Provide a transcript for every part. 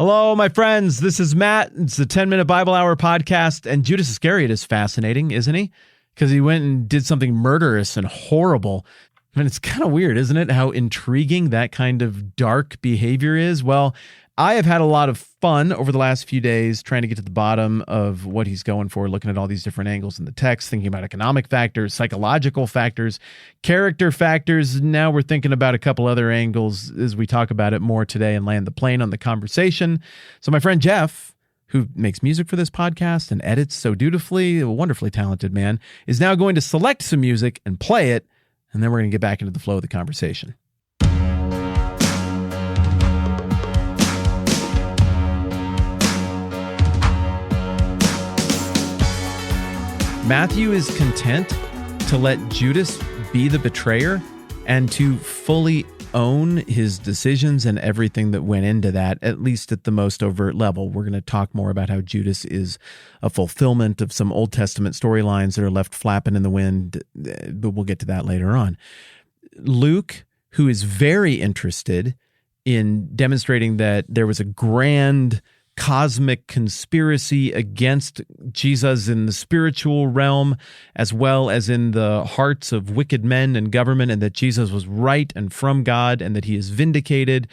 Hello, my friends. This is Matt. It's the 10-Minute Bible Hour podcast. And Judas Iscariot is fascinating, isn't he? Because he went and did something murderous and horrible. I mean, it's kind of weird, isn't it? How intriguing that kind of dark behavior is. Well, I have had a lot of fun over the last few days trying to get to the bottom of what he's going for, looking at all these different angles in the text, thinking about economic factors, psychological factors, character factors. Now we're thinking about a couple other angles as we talk about it more today and land the plane on the conversation. So my friend Jeff, who makes music for this podcast and edits so dutifully, a wonderfully talented man, is now going to select some music and play it, and then we're going to get back into the flow of the conversation. Matthew is content to let Judas be the betrayer and to fully own his decisions and everything that went into that, at least at the most overt level. We're going to talk more about how Judas is a fulfillment of some Old Testament storylines that are left flapping in the wind, but we'll get to that later on. Luke, who is very interested in demonstrating that there was a grand cosmic conspiracy against Jesus in the spiritual realm, as well as in the hearts of wicked men and government, and that Jesus was right and from God, and that he is vindicated.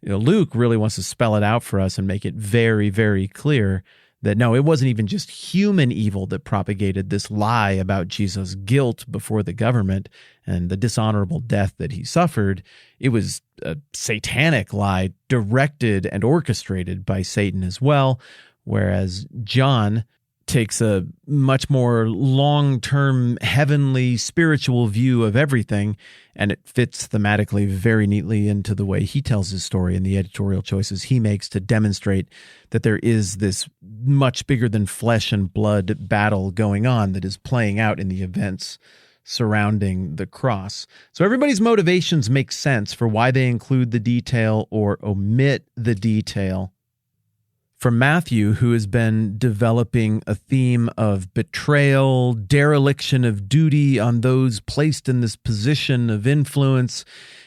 Luke really wants to spell it out for us and make it very, very clear that no, it wasn't even just human evil that propagated this lie about Jesus' guilt before the government and the dishonorable death that he suffered. It was a satanic lie directed and orchestrated by Satan as well, whereas John takes a much more long-term heavenly spiritual view of everything, and it fits thematically very neatly into the way he tells his story and the editorial choices he makes to demonstrate that there is this much bigger than flesh and blood battle going on that is playing out in the events surrounding the cross. So everybody's motivations make sense for why they include the detail or omit the detail. For Matthew, who has been developing a theme of betrayal, dereliction of duty on those placed in this position of influence,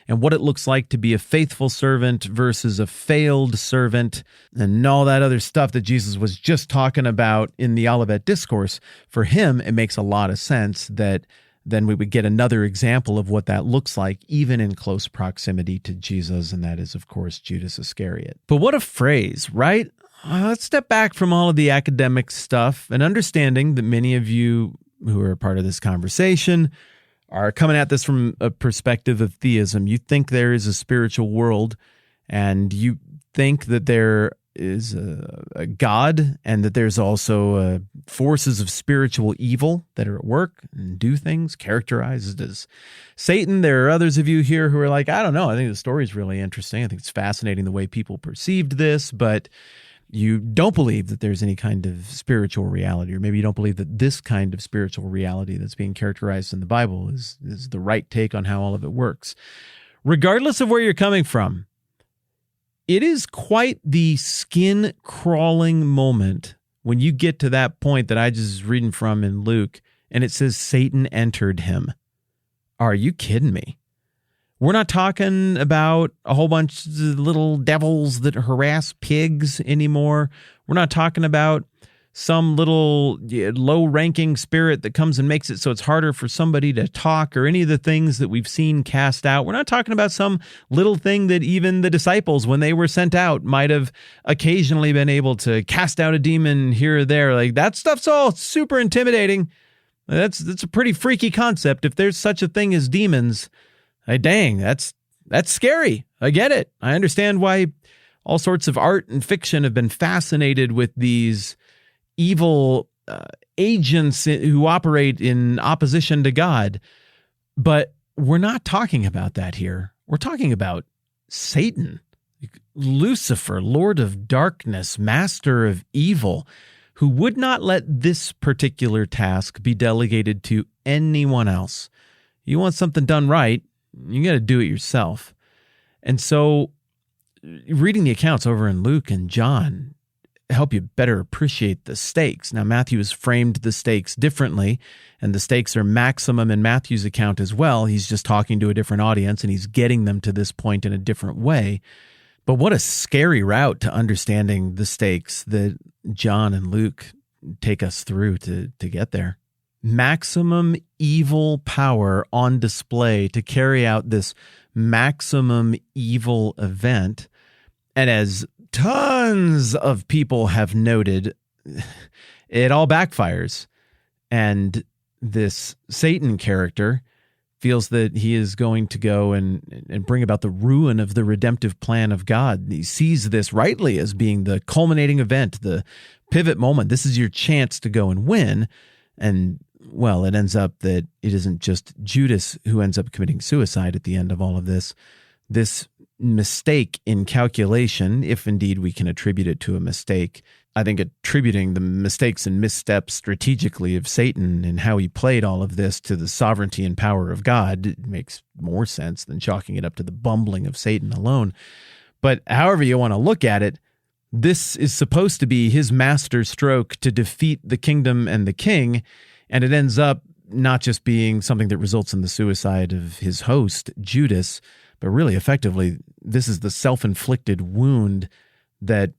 and what it looks like to be a faithful servant versus a failed servant, and all that other stuff that Jesus was just talking about in the Olivet Discourse, for him, it makes a lot of sense that then we would get another example of what that looks like, even in close proximity to Jesus, and that is, of course, Judas Iscariot. But what a phrase, right? Let's step back from all of the academic stuff and understanding that many of you who are part of this conversation are coming at this from a perspective of theism. You think there is a spiritual world, and you think that there is a God, and that there's also forces of spiritual evil that are at work and do things characterized as Satan. There are others of you here who are like, I don't know, I think the story is really interesting. I think it's fascinating the way people perceived this, but you don't believe that there's any kind of spiritual reality, or maybe you don't believe that this kind of spiritual reality that's being characterized in the Bible is the right take on how all of it works. Regardless of where you're coming from, it is quite the skin-crawling moment when you get to that point that I just was reading from in Luke, and it says Satan entered him. Are you kidding me? We're not talking about a whole bunch of little devils that harass pigs anymore. We're not talking about some little low-ranking spirit that comes and makes it so it's harder for somebody to talk, or any of the things that we've seen cast out. We're not talking about some little thing that even the disciples, when they were sent out, might have occasionally been able to cast out a demon here or there. Like, that stuff's all super intimidating. That's a pretty freaky concept. If there's such a thing as demons, dang, that's scary. I get it. I understand why all sorts of art and fiction have been fascinated with these evil agents who operate in opposition to God. But we're not talking about that here. We're talking about Satan, Lucifer, Lord of Darkness, Master of Evil, who would not let this particular task be delegated to anyone else. You want something done right, you got to do it yourself. And so reading the accounts over in Luke and John help you better appreciate the stakes. Now, Matthew has framed the stakes differently, and the stakes are maximum in Matthew's account as well. He's just talking to a different audience, and he's getting them to this point in a different way. But what a scary route to understanding the stakes that John and Luke take us through to get there. Maximum evil power on display to carry out this maximum evil event. And as tons of people have noted, it all backfires. And this Satan character feels that he is going to go and bring about the ruin of the redemptive plan of God. He sees this rightly as being the culminating event, the pivot moment. This is your chance to go and win. And, well, it ends up that it isn't just Judas who ends up committing suicide at the end of all of this. This mistake in calculation, if indeed we can attribute it to a mistake, I think attributing the mistakes and missteps strategically of Satan and how he played all of this to the sovereignty and power of God makes more sense than chalking it up to the bumbling of Satan alone. But however you want to look at it, this is supposed to be his master stroke to defeat the kingdom and the king, and it ends up not just being something that results in the suicide of his host, Judas, but really effectively, this is the self-inflicted wound that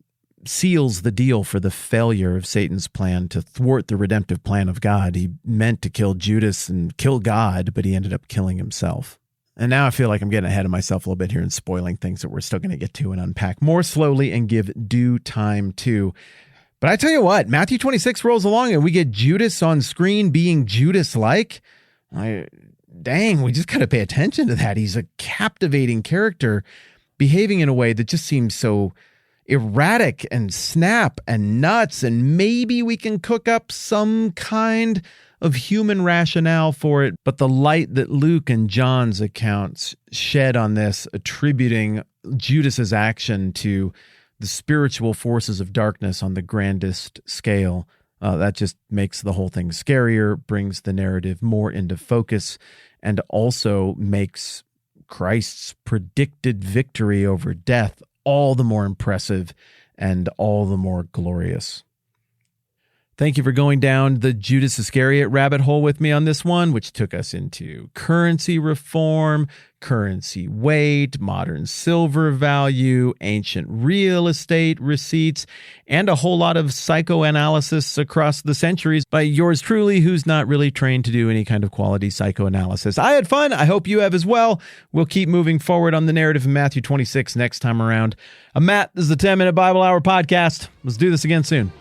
seals the deal for the failure of Satan's plan to thwart the redemptive plan of God. He meant to kill Judas and kill God, but he ended up killing himself. And now I feel like I'm getting ahead of myself a little bit here and spoiling things that we're still going to get to and unpack more slowly and give due time to. But I tell you what, Matthew 26 rolls along and we get Judas on screen being Judas-like. Dang, we just got to pay attention to that. He's a captivating character behaving in a way that just seems so erratic and snap and nuts, and maybe we can cook up some kind of human rationale for it. But the light that Luke and John's accounts shed on this, attributing Judas's action to the spiritual forces of darkness on the grandest scale, that just makes the whole thing scarier, brings the narrative more into focus, and also makes Christ's predicted victory over death all the more impressive and all the more glorious. Thank you for going down the Judas Iscariot rabbit hole with me on this one, which took us into currency reform, currency weight, modern silver value, ancient real estate receipts, and a whole lot of psychoanalysis across the centuries by yours truly, who's not really trained to do any kind of quality psychoanalysis. I had fun. I hope you have as well. We'll keep moving forward on the narrative in Matthew 26 next time around. I'm Matt. This is the 10-Minute Bible Hour podcast. Let's do this again soon.